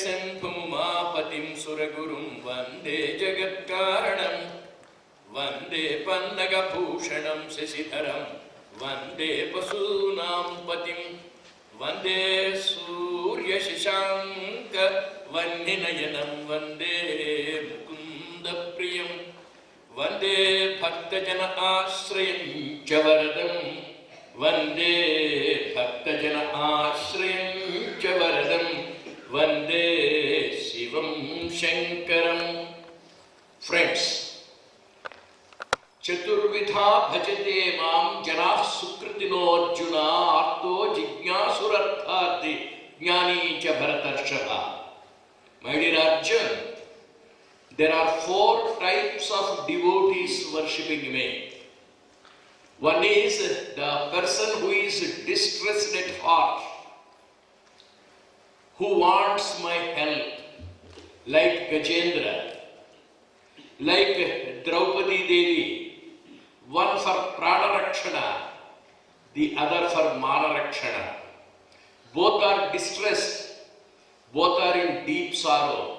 शम्भुमापतिं सुरगुरुं वन्दे जगत्कारणं वन्दे पन्नगभूषणं शशिधरं वन्दे पशूनां पतिं वन्दे सूर्यशशाङ्कवह्निनयनं वन्दे मुकुन्दप्रियं वन्दे भक्तजन आश्रयं च वरदं वन्दे भक्तजन आश्रयं च वरदं वन्दे शिवं शङ्करं. Friends, चतुर्विधा भजते मां जनाः सुकृतिनो अर्जुना आर्तो जिज्ञासुरर्थार्थी ज्ञानी च भरतर्षभा. My dear Arjun, there are 4 types of devotees worshipping me. One is the person who is distressed at heart, who wants my help, like Gajendra, like Draupadi Devi, one for Pranarakshana, the other for Manarakshana. Both are distressed, both are in deep sorrow.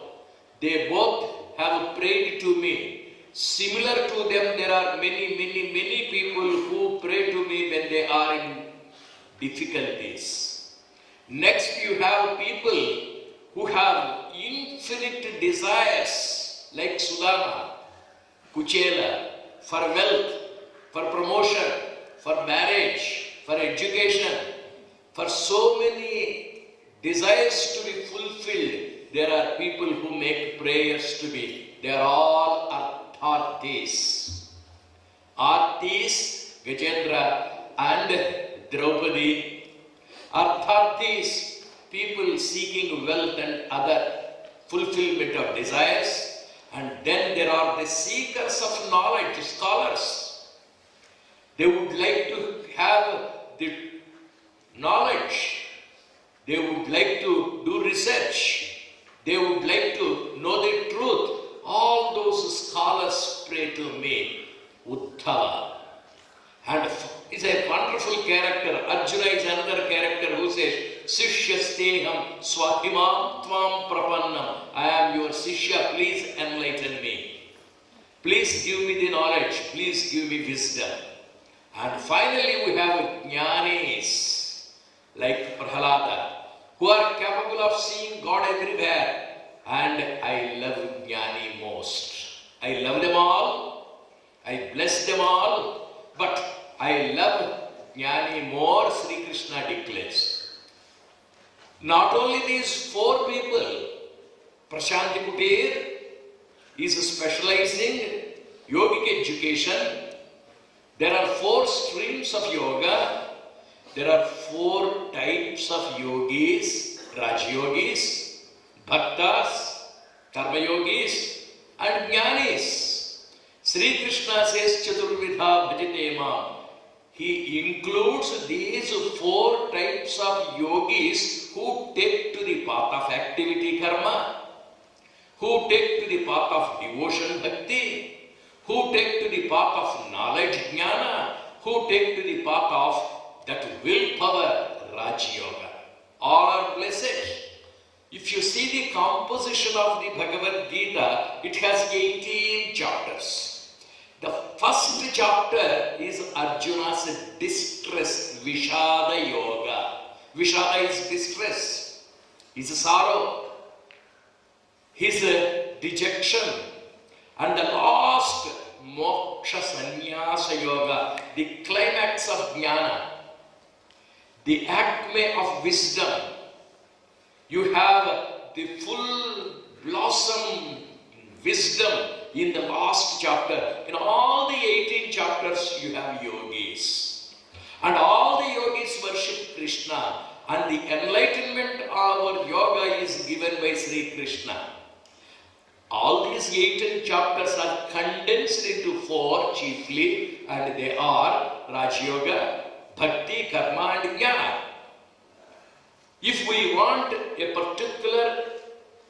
They both have prayed to me. Similar to them, there are many people who pray to me when they are in difficulties. Next, you have people who have infinite desires, like Sudama, Kuchela, for wealth, for promotion, for marriage, for education, for so many desires to be fulfilled. There are people who make prayers to me. They are all Arthis. Arthis, Gajendra and Draupadi. Arthis, people seeking wealth and other fulfillment of desires. And then there are the seekers of knowledge, scholars. They would like to have the knowledge. They would like to do research. They would like to know the truth. All those scholars pray to me. Uddhava. And it's a wonderful character. Arjuna is another character who says, Sishyasteham swadhimam tvam prapannam. I am your Sishya, please enlighten me. Please give me the knowledge. Please give me wisdom. And finally we have Jnanis, like Prahalada, who are capable of seeing God everywhere. And I love Jnani most. I love them all. I bless them all. But I love Jnani more, Sri Krishna declares. Not only these 4 people, Prashanti Kutir is specializing yogic education. There are 4 streams of yoga. There are 4 types of yogis, Rajyogis, Bhaktas, Karma Yogis and Jnanis. Sri Krishna says Chaturvidha Bhajate Mam. He includes these 4 types of yogis who take to the path of activity karma, who take to the path of devotion bhakti, who take to the path of knowledge jnana, who take to the path of that willpower Raj Yoga. All are blessed. If you see the composition of the Bhagavad Gita, it has 18 chapters. The first chapter is Arjuna's distress, Vishada Yoga. Vishada is distress, his sorrow, his dejection. And the last, Moksha Sannyasa Yoga, the climax of Jnana, the acme of wisdom. You have the full blossom wisdom in the last chapter. In all the 18 chapters you have yogis. And all the yogis worship Krishna. And the enlightenment of our yoga is given by Sri Krishna. All these 18 chapters are condensed into 4 chiefly. And they are Raj Yoga, Bhakti, Karma and Jnana. If we want a particular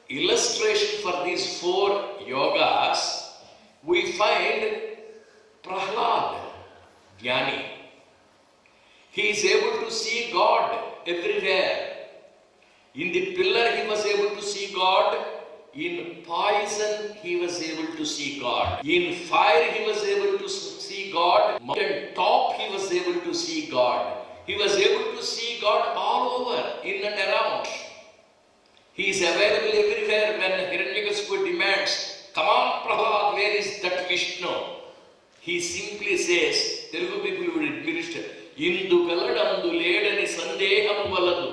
illustration for these 4 yogas, we find Prahlad, Jnani. He is able to see God everywhere. In the pillar he was able to see God. In poison he was able to see God. In fire he was able to see God. Mountain top he was able to see God. He was able to see God all over, in and around. He is available everywhere. When Hiranyakasipu demands, come on Prahlad, where is that Vishnu? He simply says, Telugu people would administer, Indu kaladandu ledani sandeham valadu.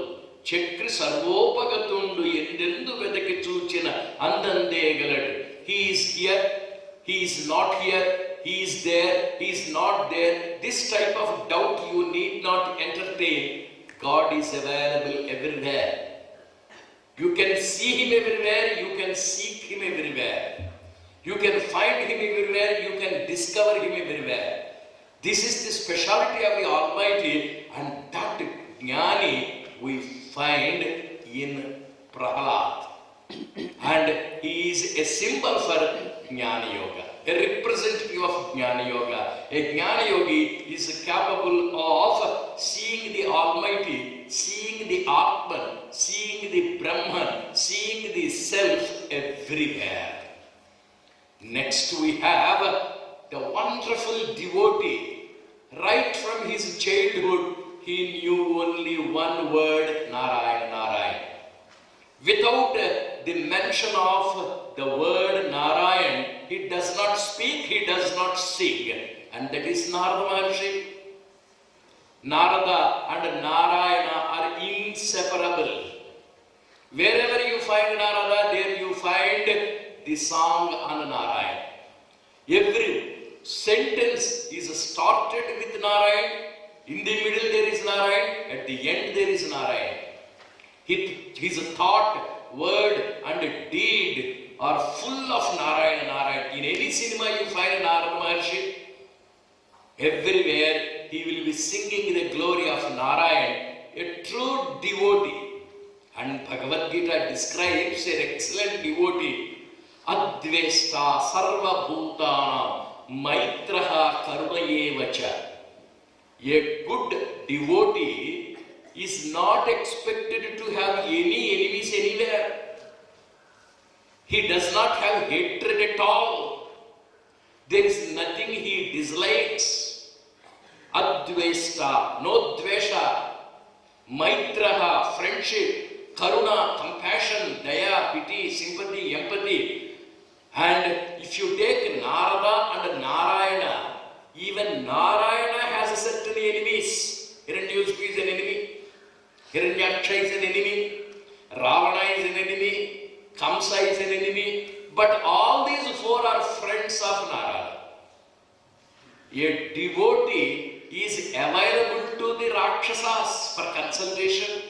Chakri sarvopagatundu endendu vedaki chuchina andande galadu. He is here, he is not here, he is there, he is not there. This type of doubt you need not entertain. God is available everywhere. You can see him everywhere, you can seek him everywhere. You can find him everywhere, you can discover him everywhere. This is the speciality of the Almighty, and that Jnani we find in Prahlad. And he is a symbol for Jnana Yoga, a representative of Jnana Yoga. A Jnana Yogi is capable of seeing the Almighty, seeing the Atman, seeing the Brahman, seeing the Self everywhere. Next we have the wonderful devotee. Right from his childhood, he knew only one word, Narayana, Narayana. Without the mention of the word Narayan, he does not speak, he does not sing. And that is Narada Maharshi. Narada and Narayana are inseparable. Wherever you find Narada, there you find the song on Narayan. Every sentence is started with Narayan. In the middle there is Narayan. At the end there is Narayan. His thought, word and deed are full of Narayana, Narayana. In any cinema you find Narada Maharshi. Everywhere he will be singing the glory of Narayan, a true devotee. And Bhagavad Gita describes an excellent devotee. Advesta sarva bhutana maitraha karunayevacha. A good devotee is not expected to have any enemies anywhere. He does not have hatred at all. There is nothing he dislikes. Advesta, no dvesha. Maitraha, friendship. Karuna, compassion, daya, pity, sympathy, empathy. And if you take Narada and Narayana, even Narayana has certain enemies. Hiranyakasipu is an enemy. Hiranyaksha is an enemy. Ravana is an enemy. Kamsa is an enemy. But all these four are friends of Narada. A devotee is available to the Rakshasas for consultation.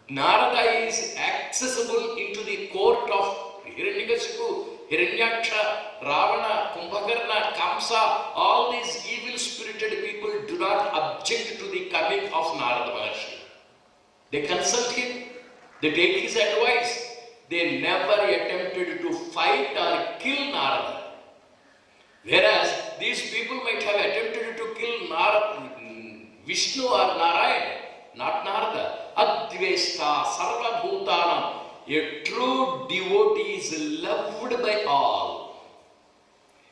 Narada is accessible into the court of Hiranyakasipu, Hiranyaksha, Ravana, Kumbhakarna, Kamsa. All these evil-spirited people do not object to the coming of Narada Maharshi. They consult him, they take his advice. They never attempted to fight or kill Narada. Whereas these people might have attempted to kill Vishnu or Narayana, not Narada. Advesta sarva bhutanam. A true devotee is loved by all.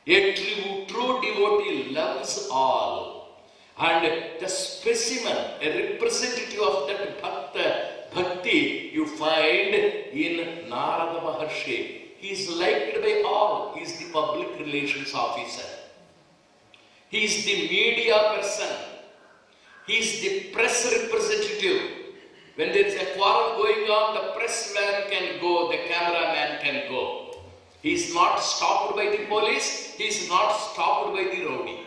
A true devotee loves all. And the specimen, a representative of that bhakti, you find in Narada Maharshi. He is liked by all. He is the public relations officer. He is the media person. He is the press representative. When there is a quarrel going on, the pressman can go, the cameraman can go. He is not stopped by the police, he is not stopped by the rowdy.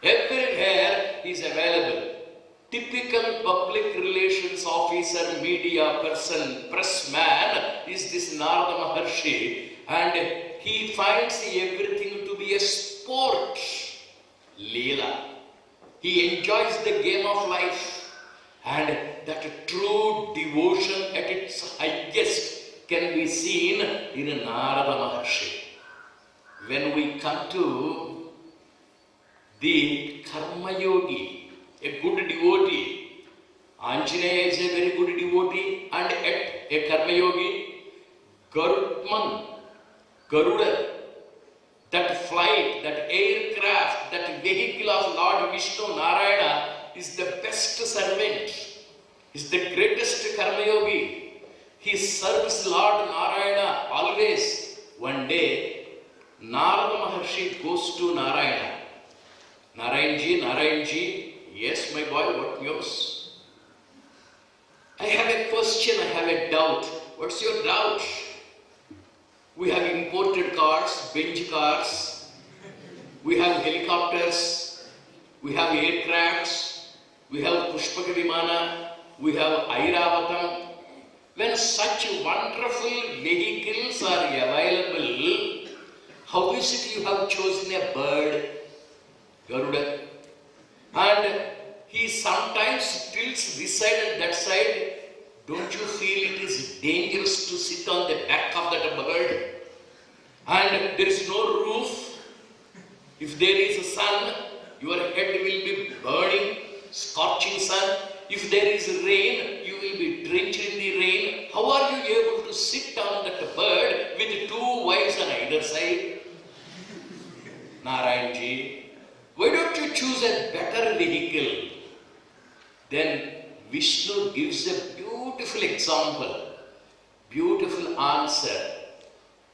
Everywhere he is available. Typical public relations officer, media person, pressman is this Narada Maharshi, and he finds everything to be a sport, Leela. He enjoys the game of life. And that true devotion at its highest can be seen in Narada Maharshi. When we come to the Karma Yogi, a good devotee, Anjaneya is a very good devotee and yet a karma yogi. Garudman, Garuda, that flight, that aircraft, that vehicle of Lord Vishnu Narayana is the best servant, is the greatest karma yogi. He serves Lord Narayana always. One day, Narada Maharshi goes to Narayana. Narayanji, yes my boy, what news? I have a question, I have a doubt. What's your doubt? We have imported cars, Benz cars, we have helicopters, we have aircrafts, we have Pushpaka Vimana, we have Airavatam. When such wonderful vehicles are available, how is it you have chosen a bird, Garuda? And he sometimes tilts this side and that side. Don't you feel it is dangerous to sit on the back of that bird? And there is no roof. If there is a sun, your head will be burning, scorching sun. If there is rain, you will be drenched in the rain. How are you able to sit on that bird with two wives on either side? Narayanji, why don't you choose a better vehicle? Then Vishnu gives a beautiful example, beautiful answer.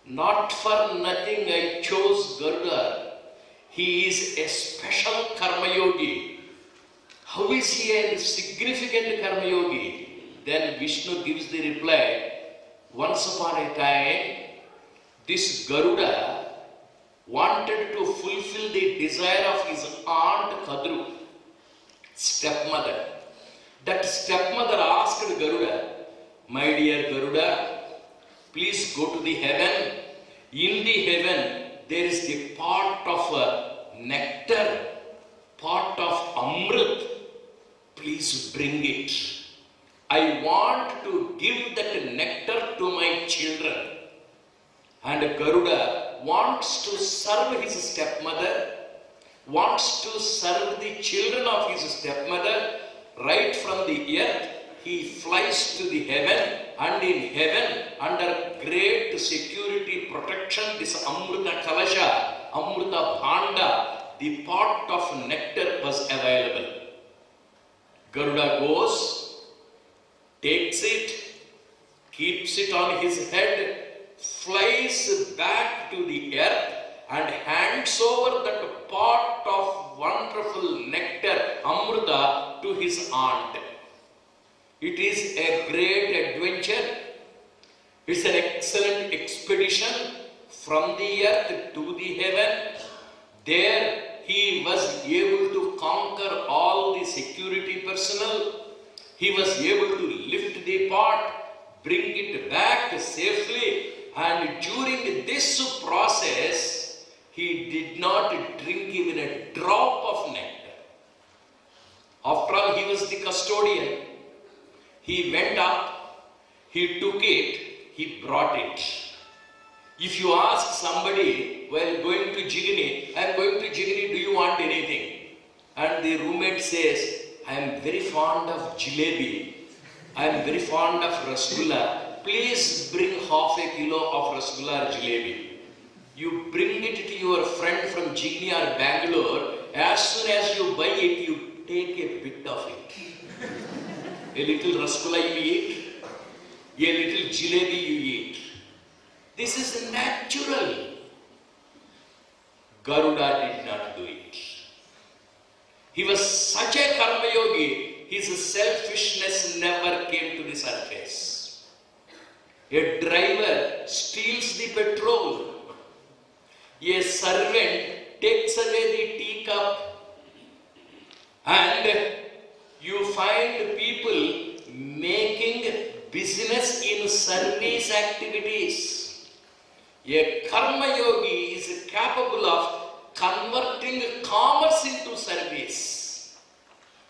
Not for nothing I chose Garuda. He is a special karma yogi. How is he a significant karma yogi? Then Vishnu gives the reply. Once upon a time, this Garuda wanted to fulfill the desire of his aunt Kadru, stepmother. That stepmother asked Garuda, my dear Garuda, please go to the heaven. In the heaven, there is the pot of nectar, pot of amrit. Please bring it. I want to give that nectar to my children. And Garuda wants to serve his stepmother, wants to serve the children of his stepmother. Right from the earth, he flies to the heaven, and in heaven, under great security protection, this Amrita Kalasha, Amrita Bhanda, the pot of nectar was available. Garuda goes, takes it, keeps it on his head, flies back to the earth, and hands over that pot of wonderful nectar, Amrita, to his aunt. It is a great adventure. It's an excellent expedition from the earth to the heaven. There he was able to conquer all the security personnel. He was able to lift the pot, bring it back safely, and during this process, he did not drink even a drop of nectar. After all, he was the custodian. He went up, he took it, he brought it. If you ask somebody while going to Jigini, I am going to Jigini, do you want anything? And the roommate says, I am very fond of jalebi, I am very fond of rasgulla, please bring half a kilo of rasgulla or jalebi. You bring it to your friend from Jigni or Bangalore, as soon as you buy it, you take a bit of it. A little rasgulla you eat, a little jalebi you eat. This is natural. Garuda did not do it. He was such a karma yogi, his selfishness never came to the surface. A driver steals the petrol. A servant takes away the teacup, and you find people making business in service activities. A karma yogi is capable of converting commerce into service.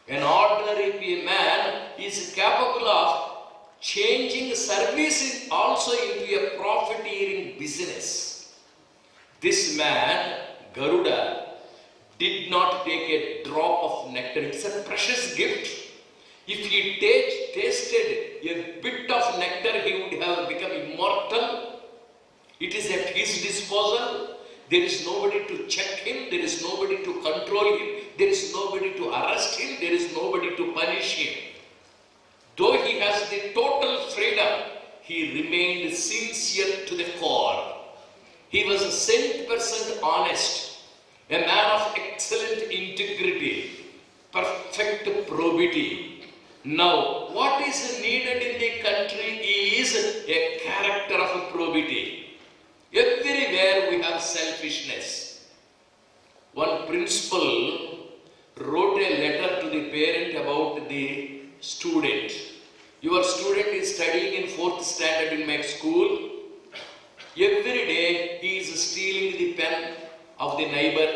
An ordinary man is capable of changing service also into a profiteering business. This man, Garuda, did not take a drop of nectar. It's a precious gift. If he tasted a bit of nectar, he would have become immortal. It is at his disposal. There is nobody to check him. There is nobody to control him. There is nobody to arrest him. There is nobody to punish him. Though he has the total freedom, he remained sincere to the core. He was 100% honest, a man of excellent integrity, perfect probity. Now, what is needed in the country is a character of probity. Everywhere we have selfishness. One principal wrote a letter to the parent about the student. Your student is studying in 4th standard in my school. Every day he is stealing the pen of the neighbor,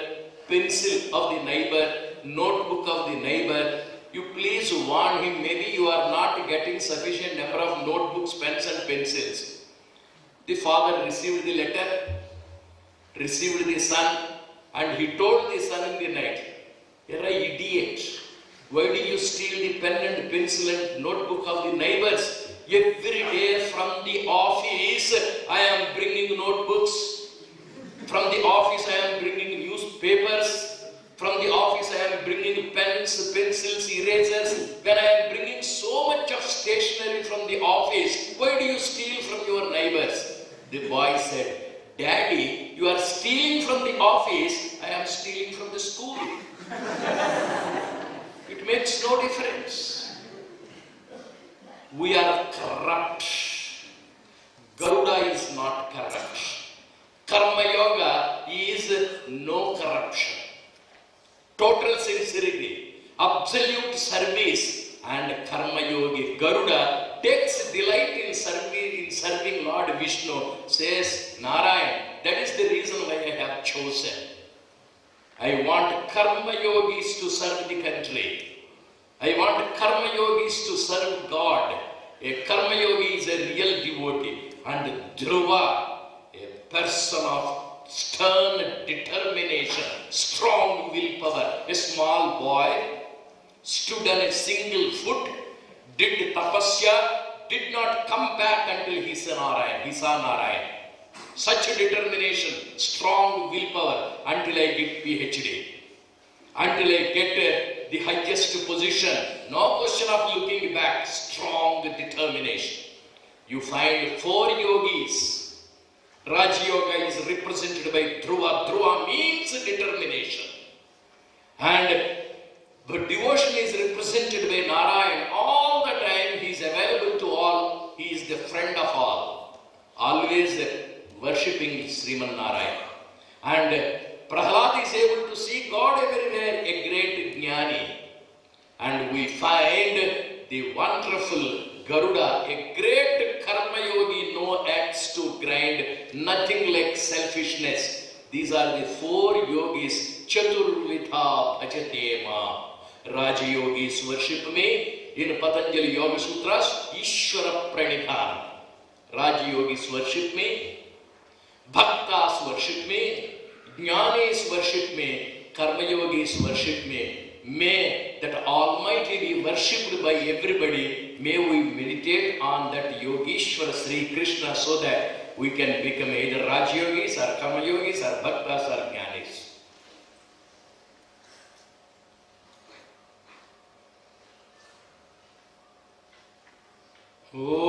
pencil of the neighbor, notebook of the neighbor. You please warn him, maybe you are not getting sufficient number of notebooks, pens and pencils. The father received the letter, received the son, and he told the son in the night, "You're an idiot. Why do you steal the pen and pencil and notebook of the neighbors? Every day from the office I am bringing notebooks. From the office I am bringing newspapers. From the office I am bringing pens, pencils, erasers. When I am bringing so much of stationery from the office, why do you steal from your neighbors?" The boy said, "Daddy, you are stealing from the office. I am stealing from the school." It makes no difference. We are corrupt. Garuda is not corrupt. Karma Yoga is no corruption. Total sincerity, absolute service, and Karma Yogi Garuda takes delight in serving Lord Vishnu, says Narayan, that is the reason why I have chosen. I want Karma Yogis to serve the country. I want Karma Yogis to serve God. A Karma Yogi is a real devotee. And Dhruva, a person of stern determination, strong willpower. A small boy stood on a single foot, did tapasya, did not come back until he saw Narayan. Such a determination, strong willpower until I get PhD, until I get the highest position. No question of looking back, strong determination. You find 4 yogis. Raja Yoga is represented by Dhruva. Dhruva means determination. And the devotion is represented by Narayan. All the time he is available to all. He is the friend of all. Always worshipping Sriman Narayan. And Prahlad is able to see God everywhere, a great jnani. And we find the wonderful Garuda, a great karma yogi, no axe to grind, nothing like selfishness. These are the 4 yogis, Chaturvidha bhajate ma. Raja yogis worship me. In Patanjali Yoga Sutras, Ishvara pranidhan. Raja yogis worship me. Bhaktas worship me. Jnanis worship me. Karma yogis worship me. May that Almighty be worshipped by everybody. May we meditate on that Yogeshwara Sri Krishna so that we can become either Raj Yogis or Karma Yogis or Bhaktas or Jnanis. Oh.